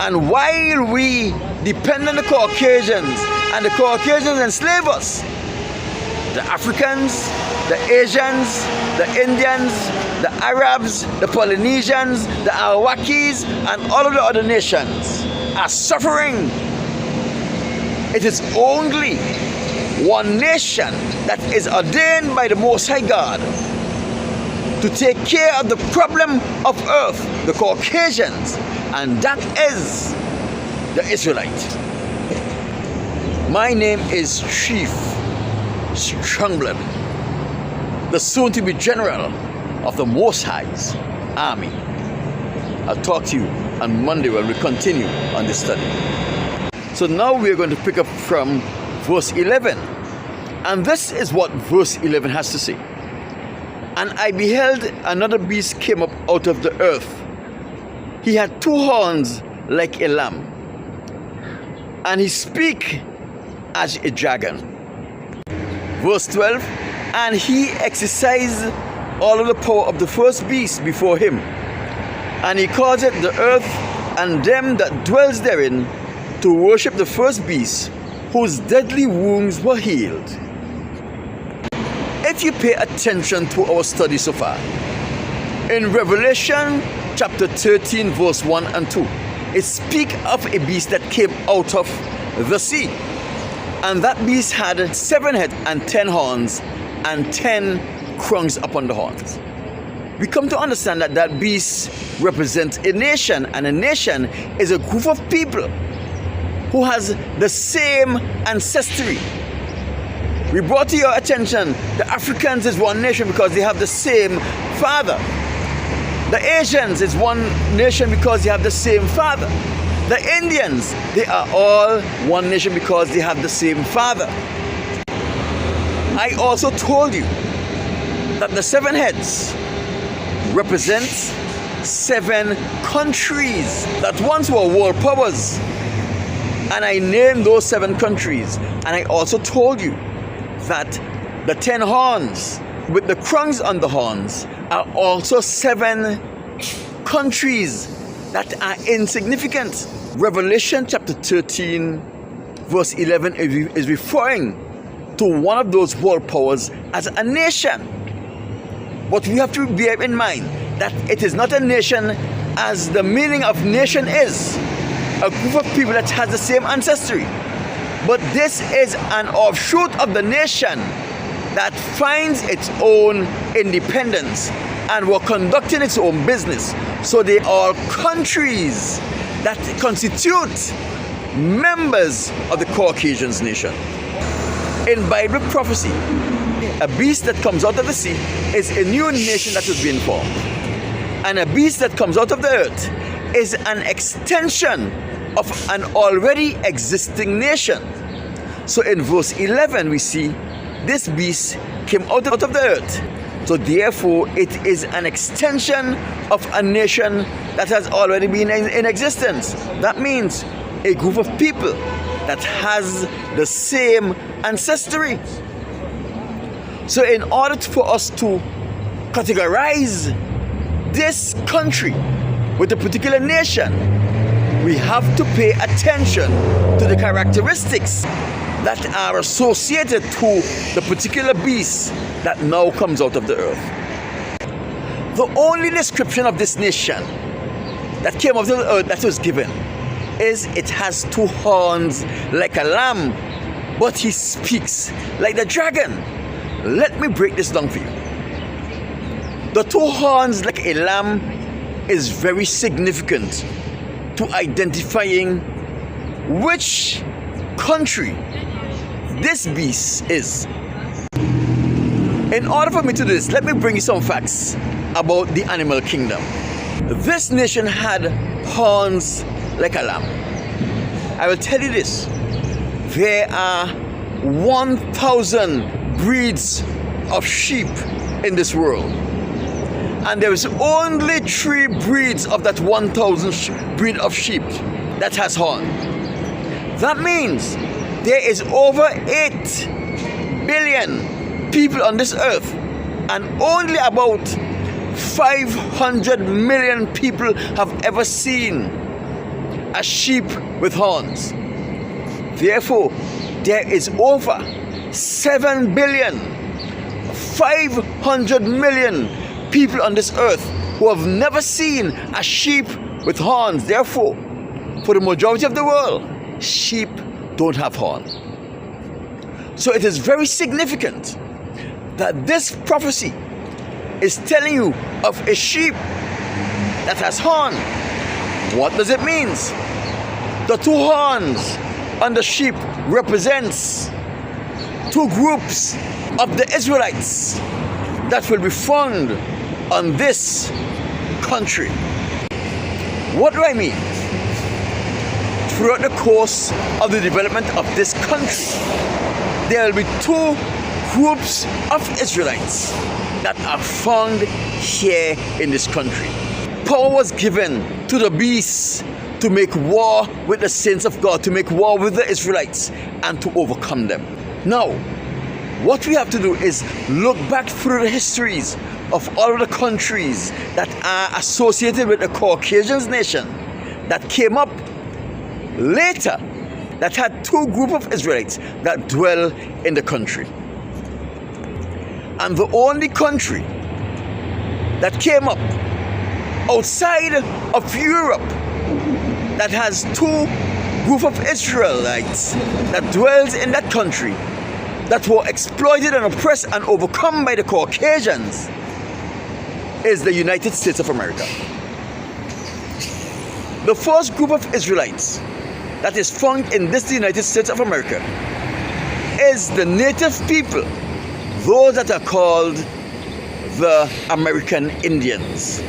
And while we depend on the Caucasians and the Caucasians enslave us, the Africans, the Asians, the Indians, the Arabs, the Polynesians, the Arawakis, and all of the other nations are suffering. It is only one nation that is ordained by the Most High God to take care of the problem of earth, the Caucasians, and that is the Israelite. My name is Chief Strongblood, the soon-to-be General of the Most High's Army. I'll talk to you on Monday when we continue on this study. So now we're going to pick up from verse 11. And this is what verse 11 has to say. And I beheld another beast came up out of the earth. He had two horns like a lamb, and he speak as a dragon. Verse 12, and he exercised all of the power of the first beast before him, and he caused the earth and them that dwells therein to worship the first beast, whose deadly wounds were healed. If you pay attention to our study so far, in Revelation chapter 13 verse 1 and 2, it speaks of a beast that came out of the sea. And that beast had 7 heads and 10 horns and 10 crowns upon the horns. We come to understand that that beast represents a nation, and a nation is a group of people who has the same ancestry. We brought to your attention the Africans is one nation because they have the same father. The Asians is one nation because they have the same father. The Indians, they are all one nation because they have the same father. I also told you that the 7 heads represents 7 countries that once were world powers. And I named those 7 countries. And I also told you that the 10 horns with the crowns on the horns are also 7 countries that are insignificant. Revelation chapter 13 verse 11 is referring to one of those world powers as a nation. But we have to bear in mind that it is not a nation as the meaning of nation is, a group of people that has the same ancestry. But this is an offshoot of the nation that finds its own independence and were conducting its own business. So they are countries that constitute members of the Caucasians nation. In Bible prophecy, a beast that comes out of the sea is a new nation that is being formed. And a beast that comes out of the earth is an extension of an already existing nation. So in verse 11 we see this beast came out of the earth. So therefore it is an extension of a nation that has already been in existence. That means a group of people that has the same ancestry. So in order for us to categorize this country with a particular nation, we have to pay attention to the characteristics that are associated to the particular beast that now comes out of the earth. The only description of this nation that came out of the earth that was given is it has 2 horns like a lamb, but he speaks like the dragon. Let me break this down for you. The 2 horns like a lamb is very significant to identifying which country this beast is. In order for me to do this, let me bring you some facts about the animal kingdom. This nation had horns like a lamb. I will tell you this. There are 1,000 breeds of sheep in this world. And there is only 3 breeds of that 1,000 breed of sheep that has horn. That means there is over 8 billion people on this earth, and only about 500 million people have ever seen a sheep with horns. Therefore, there is over 7 billion, 500 million people on this earth who have never seen a sheep with horns. Therefore, for the majority of the world, sheep don't have horns. So it is very significant that this prophecy is telling you of a sheep that has horn. What does it mean? The 2 horns on the sheep represents 2 groups of the Israelites that will be found on this country. What do I mean? Throughout the course of the development of this country, there will be 2 groups of Israelites that are found here in this country. Power was given to the beast to make war with the saints of God, to make war with the Israelites, and to overcome them. Now, what we have to do is look back through the histories of all of the countries that are associated with the Caucasian nation that came up later, that had two groups of Israelites that dwell in the country. And the only country that came up outside of Europe that has two groups of Israelites that dwells in that country, that were exploited and oppressed and overcome by the Caucasians, is the United States of America. The first group of Israelites that is found in this United States of America is the native people, those that are called the American Indians.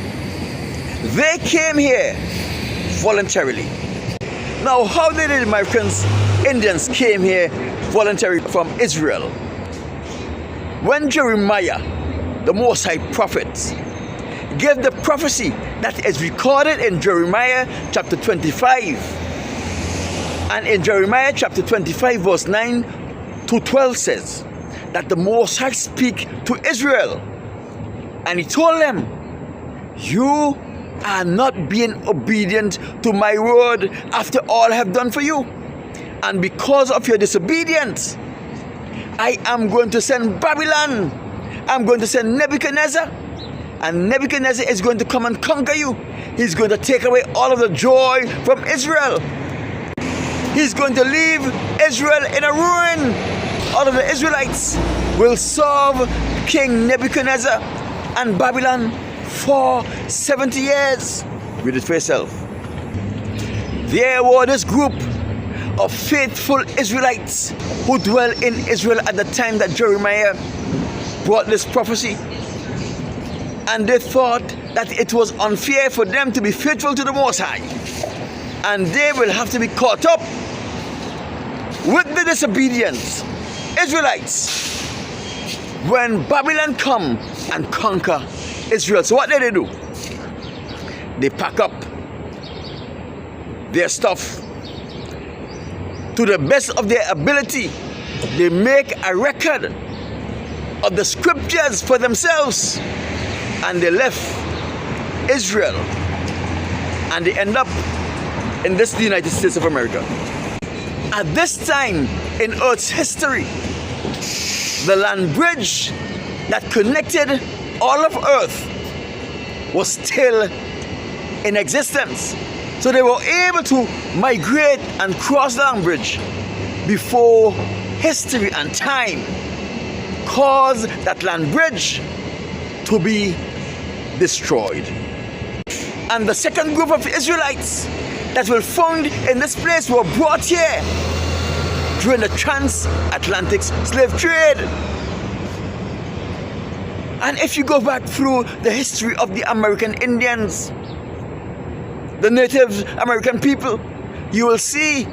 They came here voluntarily. Now, how did the American Indians came here voluntarily from Israel? When Jeremiah, the Most High prophet, gave the prophecy that is recorded in Jeremiah chapter 25, and in Jeremiah chapter 25 verse 9 to 12 says that the Most High speak to Israel, and he told them, you are not being obedient to my word after all I have done for you, and because of your disobedience I am going to send Babylon. I'm going to send Nebuchadnezzar, and Nebuchadnezzar is going to come and conquer you. He's going to take away all of the joy from Israel. He's going to leave Israel in a ruin. All of the Israelites will serve King Nebuchadnezzar and Babylon for 70 years. Read it for yourself. There were this group of faithful Israelites who dwell in Israel at the time that Jeremiah brought this prophecy, and they thought that it was unfair for them to be faithful to the Most High, and they will have to be caught up with the disobedient Israelites when Babylon come and conquer Israel. So what did they do? They pack up their stuff to the best of their ability. They make a record of the scriptures for themselves, and they left Israel, and they end up in this United States of America. At this time in Earth's history, the land bridge that connected all of Earth was still in existence. So they were able to migrate and cross the land bridge before history and time caused that land bridge to be destroyed. And the second group of Israelites that were found in this place were brought here during the transatlantic slave trade. And if you go back through the history of the American Indians, the Native American people, you will see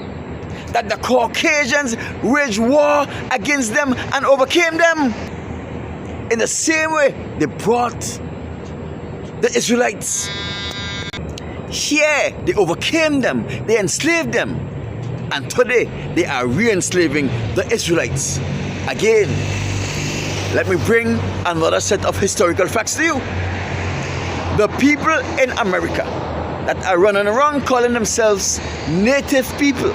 that the Caucasians waged war against them and overcame them. In the same way, they brought the Israelites here. They overcame them, they enslaved them, and today they are re-enslaving the Israelites again. Let me bring another set of historical facts to you. The people in America that are running around calling themselves native people,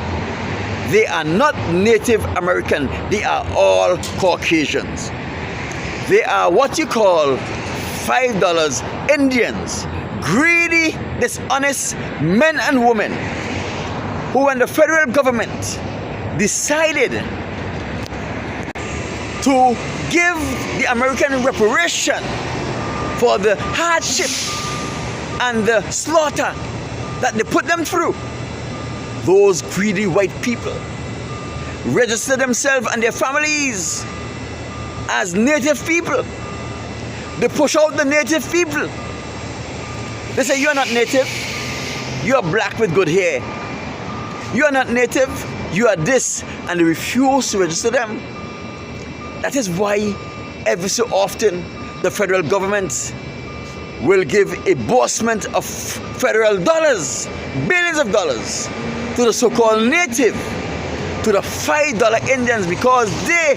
they are not Native American. They are all Caucasians. They are what you call $5 Indians, greedy, dishonest men and women who, when the federal government decided to give the American reparation for the hardship and the slaughter that they put them through, those greedy white people registered themselves and their families as native people. They push out the native people. They say, you're not native, you're black with good hair. You're not native, you are this, and they refuse to register them. That is why every so often the federal government will give a disbursement of federal dollars, billions of dollars, to the so-called native, to the $5 Indians, because they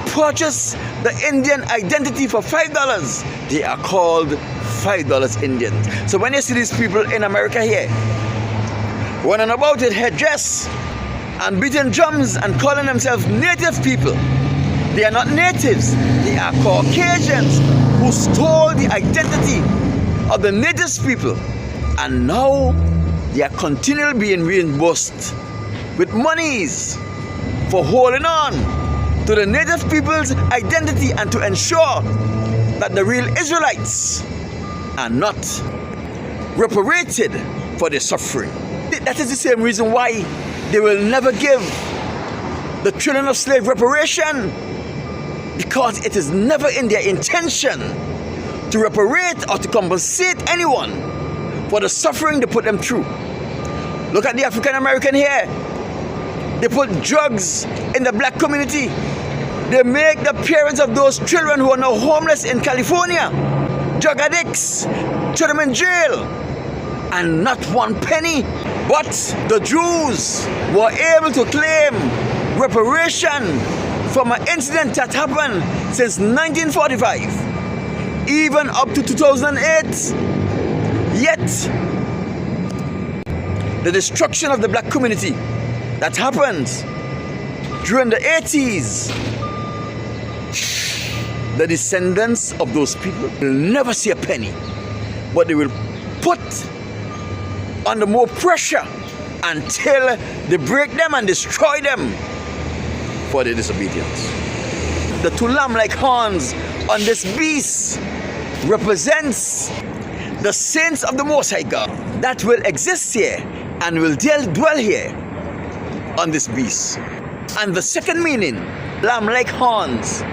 purchase the Indian identity for $5. They are called $5 Indians. So when you see these people in America here, running about with headdress and beating drums and calling themselves native people, they are not natives. They are Caucasians who stole the identity of the native people, and now they are continually being reimbursed with monies for holding on to the native people's identity and to ensure that the real Israelites are not reparated for their suffering. That is the same reason why they will never give the children of slave reparation, because it is never in their intention to reparate or to compensate anyone for the suffering they put them through. Look at the African American here. They put drugs in the black community. They make the parents of those children who are now homeless in California, drug addicts, throw them in jail, and not one penny. But the Jews were able to claim reparation from an incident that happened since 1945, even up to 2008. Yet, the destruction of the black community that happened during the 80s, the descendants of those people will never see a penny, but they will put under more pressure until they break them and destroy them for their disobedience. The two lamb-like horns on this beast represents the saints of the Most High God that will exist here and will dwell here on this beast. And the second meaning, lamb-like horns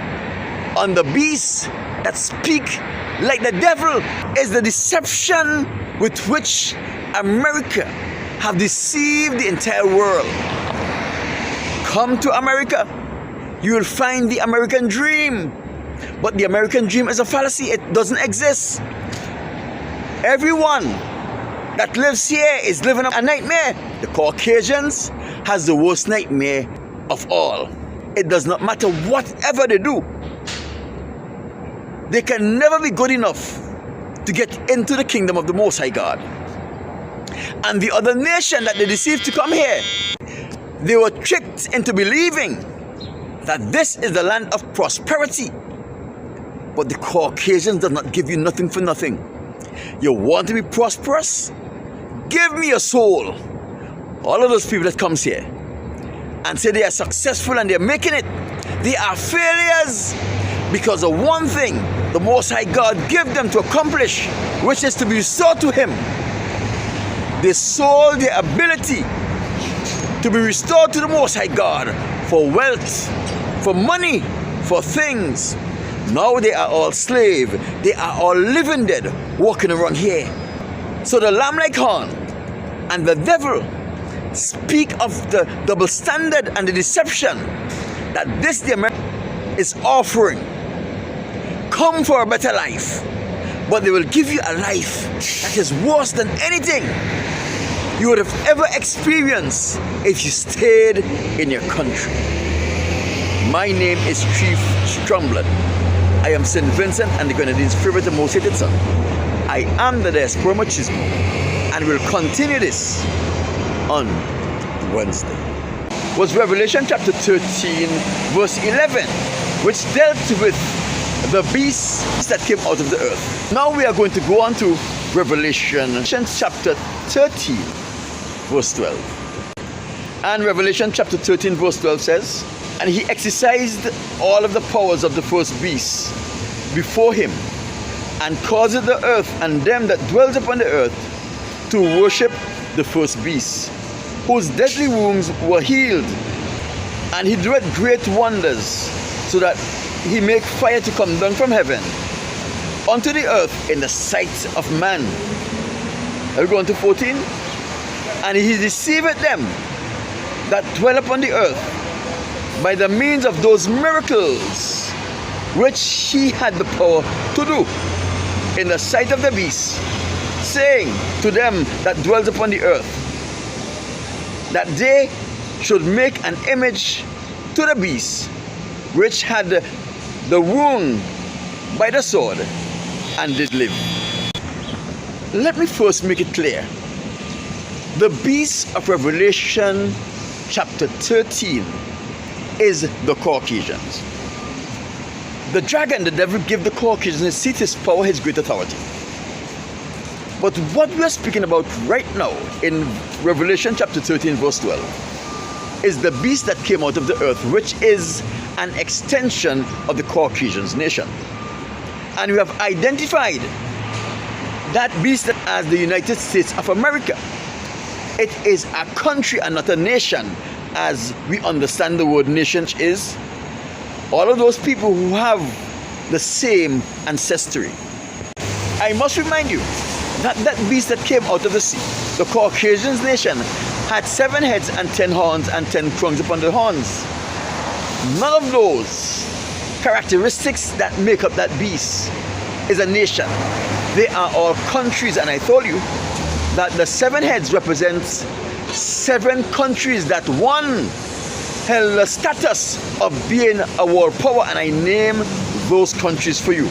on the beast that speak like the devil, is the deception with which America have deceived the entire world. Come to America, you will find the American dream. But the American dream is a fallacy. It doesn't exist. Everyone that lives here is living a nightmare. The Caucasians has the worst nightmare of all. It does not matter whatever they do. They can never be good enough to get into the kingdom of the Most High God. And the other nation that they deceived to come here, they were tricked into believing that this is the land of prosperity. But the Caucasians does not give you nothing for nothing. You want to be prosperous? Give me your soul. All of those people that comes here and say they are successful and they're making it, they are failures because of one thing the Most High God gave them to accomplish, which is to be restored to Him. They sold their ability to be restored to the Most High God for wealth, for money, for things. Now they are all slave. They are all living dead, walking around here. So the lamb-like horn and the devil speak of the double standard and the deception that this the American is offering. Come for a better life, but they will give you a life that is worse than anything you would have ever experienced if you stayed in your country. My name is Chief Strumblood. I am St. Vincent and the Grenadines' favorite and most hated son. I am the Diaspora Machismo, and will continue this on Wednesday. Was Revelation chapter 13 verse 11, which dealt with the beast that came out of the earth. Now we are going to go on to Revelation chapter 13 verse 12. And Revelation chapter 13 verse 12 says, "And he exercised all of the powers of the first beast before him, and caused the earth and them that dwelt upon the earth to worship the first beast, whose deadly wounds were healed. And he doeth great wonders, so that he make fire to come down from heaven unto the earth in the sight of man." Are we going to 14? "And he deceiveth them that dwell upon the earth by the means of those miracles which he had the power to do." in the sight of the beast, saying to them that dwells upon the earth, that they should make an image to the beast, which had the wound by the sword, and did live. Let me first make it clear. The beast of Revelation chapter 13 is the Caucasians. The dragon, the devil, gave the Caucasians his seat, his power, his great authority. But what we are speaking about right now in Revelation chapter 13 verse 12 is the beast that came out of the earth, which is an extension of the Caucasians nation. And we have identified that beast as the United States of America. It is a country and not a nation, as we understand the word nation is. All of those people who have the same ancestry. I must remind you that that beast that came out of the sea, the Caucasians nation, had 7 heads and 10 horns and 10 crowns upon the horns. None of those characteristics that make up that beast is a nation. They are all countries, and I told you that the 7 heads represents 7 countries that one held the status of being a world power, and I name those countries for you.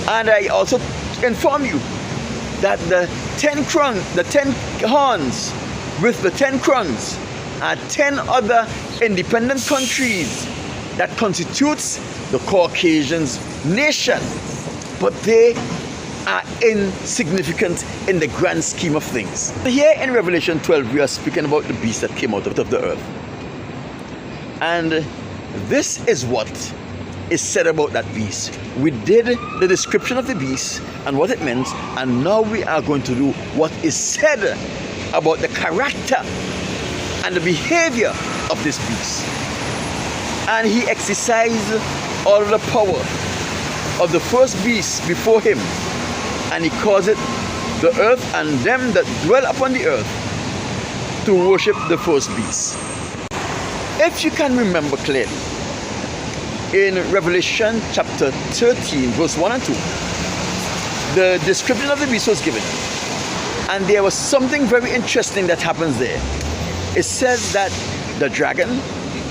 And I also inform you that the 10 horns with the 10 crowns are 10 other independent countries that constitutes the Caucasians nation, but they are insignificant in the grand scheme of things. Here in Revelation 12 we are speaking about the beast that came out of the earth, and this is what is said about that beast. We did the description of the beast and what it meant, and now we are going to do what is said about the character and the behavior of this beast. And he exercised all the power of the first beast before him, and he caused it, the earth and them that dwell upon the earth, to worship the first beast. If you can remember clearly, in Revelation chapter 13 verse 1 and 2, the description of the beast was given, and there was something very interesting that happens there. It says that the dragon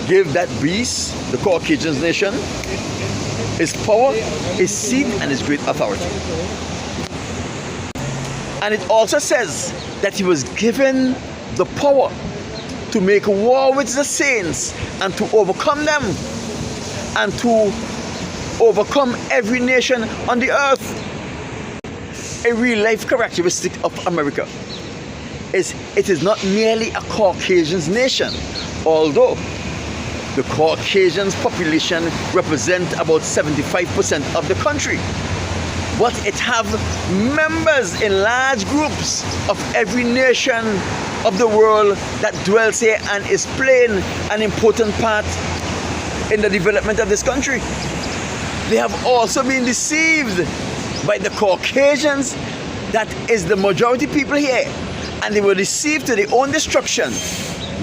gave that beast, the Caucasians nation, his power, his seat, and his great authority. And it also says that he was given the power to make war with the saints and to overcome them, and to overcome every nation on the earth. A real life characteristic of America is it is not merely a Caucasians nation, although the Caucasians population represent about 75% of the country, but it have members in large groups of every nation of the world that dwells here and is playing an important part in the development of this country. They have also been deceived by the Caucasians, that is the majority people here, and they were deceived to their own destruction,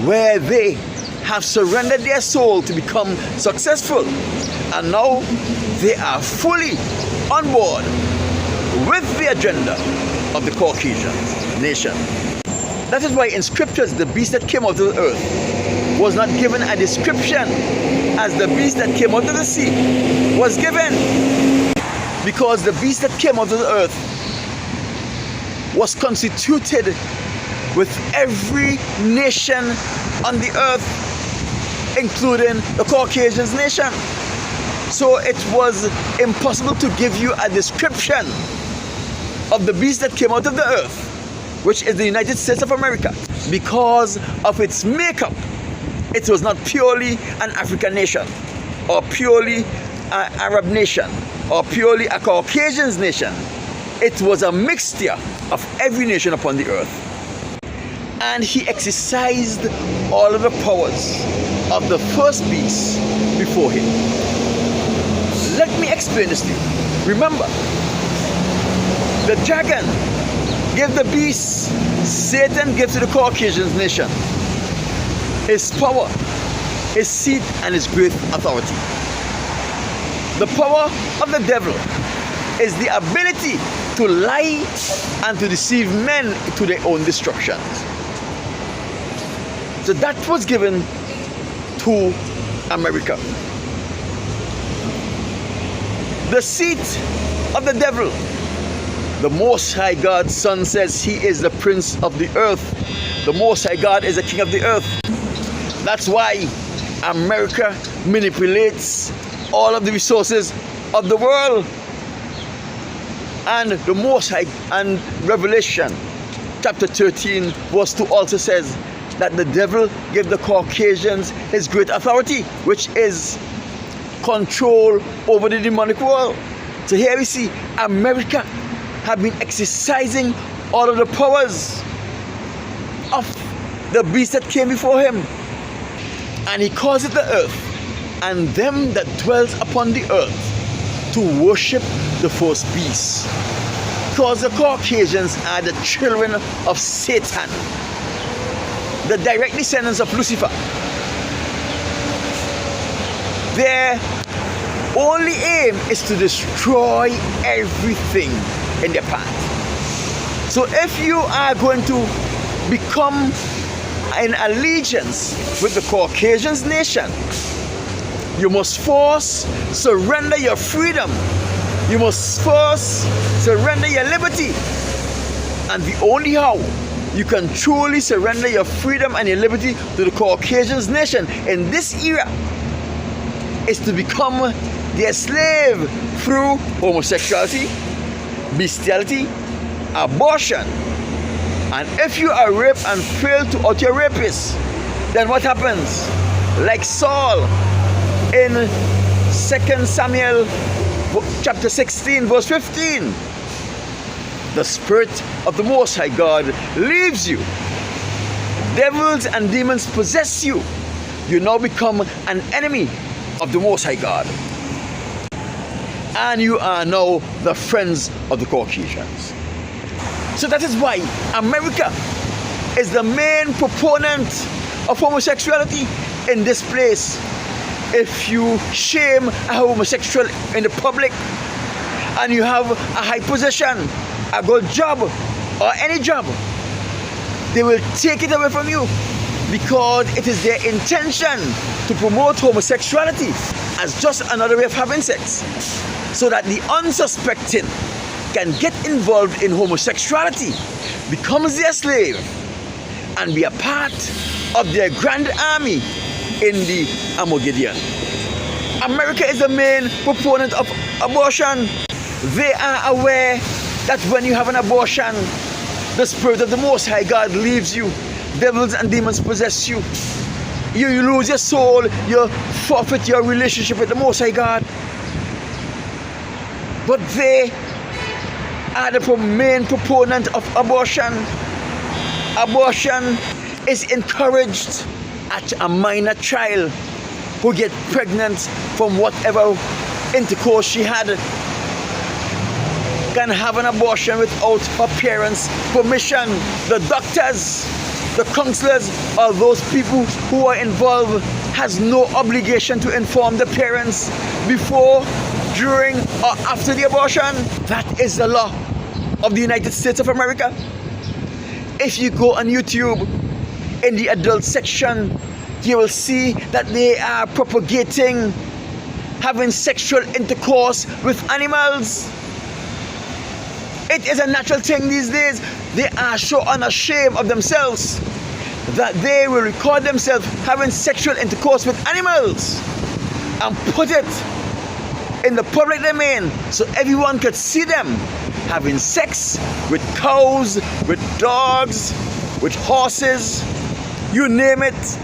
where they have surrendered their soul to become successful, and now they are fully on board with the agenda of the Caucasian nation. That is why in scriptures the beast that came out of the earth was not given a description as the beast that came out of the sea was given, because the beast that came out of the earth was constituted with every nation on the earth, including the Caucasians nation. So it was impossible to give you a description of the beast that came out of the earth, which is the United States of America, because of its makeup. It was not purely an African nation, or purely an Arab nation, or purely a Caucasians nation. It was a mixture of every nation upon the earth. And he exercised all of the powers of the first beast before him. Let me explain this to you. Remember, the dragon gave the beast, Satan gave to the Caucasians nation his power, his seat, and his great authority. The power of the devil is the ability to lie and to deceive men to their own destruction. So that was given to America. The seat of the devil. The Most High God's Son says he is the prince of the earth. The Most High God is the king of the earth. That's why America manipulates all of the resources of the world. And the Most High, and Revelation chapter 13 verse 2 also says that the devil gave the Caucasians his great authority, which is control over the demonic world. So here we see America have been exercising all of the powers of the beast that came before him. And he calls it the earth, and them that dwells upon the earth to worship the first beast. Because the Caucasians are the children of Satan, the direct descendants of Lucifer. Their only aim is to destroy everything in their path. So if you are going to become in allegiance with the Caucasians nation, you must first surrender your freedom. You must first surrender your liberty. And the only how you can truly surrender your freedom and your liberty to the Caucasians nation in this era is to become their slave through homosexuality, bestiality, abortion. And if you are raped and fail to out your rapist, then what happens? Like Saul in 2 Samuel chapter 16 verse 15. The Spirit of the Most High God leaves you. Devils and demons possess you. You now become an enemy of the Most High God. And you are now the friends of the Caucasians. So that is why America is the main proponent of homosexuality in this place. If you shame a homosexual in the public and you have a high position, a good job, or any job, they will take it away from you because it is their intention to promote homosexuality as just another way of having sex, so that the unsuspecting can get involved in homosexuality, becomes their slave, and be a part of their grand army in the Armageddon. America is the main proponent of abortion. They are aware that when you have an abortion, the Spirit of the Most High God leaves you. Devils and demons possess you. You lose your soul. You forfeit your relationship with the Most High God. But they are the main proponent of abortion. Abortion is encouraged at a minor child who gets pregnant from whatever intercourse she had, can have an abortion without her parents' permission. The doctors, the counselors, or those people who are involved has no obligation to inform the parents before, during, or after the abortion. That is the law of the United States of America. If you go on YouTube, in the adult section, you will see that they are propagating having sexual intercourse with animals. It is a natural thing these days. They are so unashamed of themselves that they will record themselves having sexual intercourse with animals and put it in the public domain so everyone could see them having sex with cows, with dogs, with horses, you name it.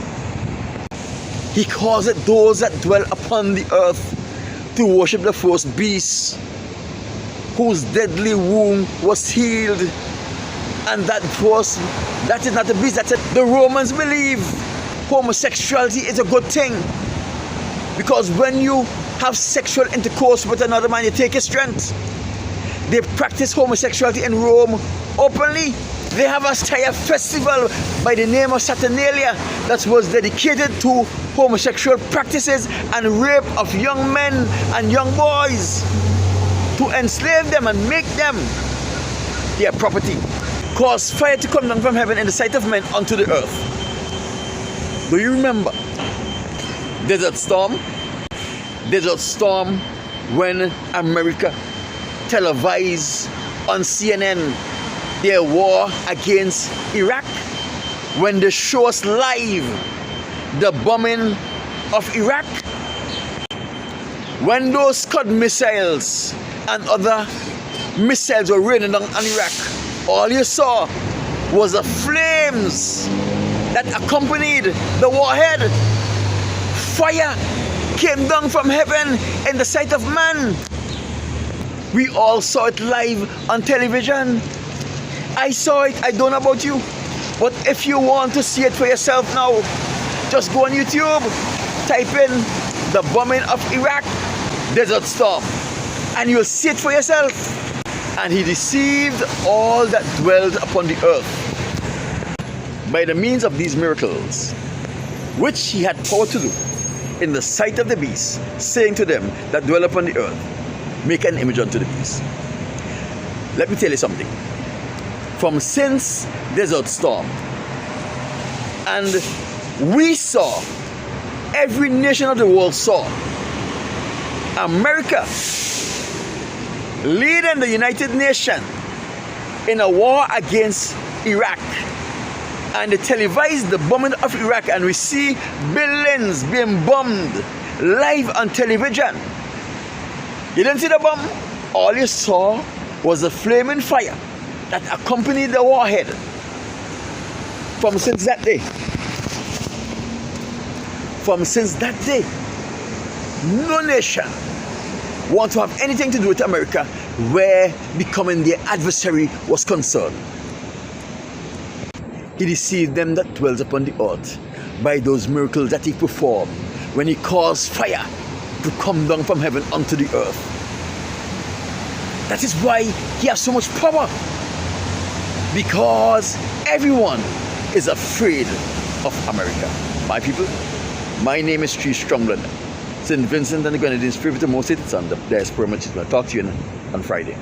He calls it those that dwell upon the earth to worship the first beast, whose deadly wound was healed. And that is not the beast, that's it. The Romans believe homosexuality is a good thing, because when you have sexual intercourse with another man, you take his strength. They practice homosexuality in Rome openly. They have a entire festival by the name of Saturnalia that was dedicated to homosexual practices and rape of young men and young boys. to enslave them and make them their property. Cause fire to come down from heaven in the sight of men unto the earth. Do you remember Desert Storm? Desert Storm, when America televised on CNN their war against Iraq, when they show us live the bombing of Iraq, when those Scud missiles and other missiles were raining down on Iraq, all you saw was the flames that accompanied the warhead. Fire came down from heaven in the sight of man. We all saw it live on television. I saw it. I don't know about you, but if you want to see it for yourself now, just go on YouTube, type in the bombing of Iraq, Desert Storm, and you'll see it for yourself. And he deceived all that dwelled upon the earth by the means of these miracles, which he had power to do in the sight of the beast, saying to them that dwell upon the earth, make an image unto the beast. Let me tell you something. From since Desert Storm, and we saw, every nation of the world saw, America leading the United Nations in a war against Iraq, and they televised the bombing of Iraq, and we see buildings being bombed live on television. You didn't see the bomb? All you saw was a flaming fire that accompanied the warhead. From since that day, no nation want to have anything to do with America where becoming their adversary was concerned. He deceived them that dwells upon the earth by those miracles that he performed when he caused fire to come down from heaven unto the earth. That is why he has so much power, because everyone is afraid of America. My people, my name is Tree Strongland, St. Vincent and the Grenadines, Spirit of Most Hits, and the Diaspora. I'll talk to you on Friday.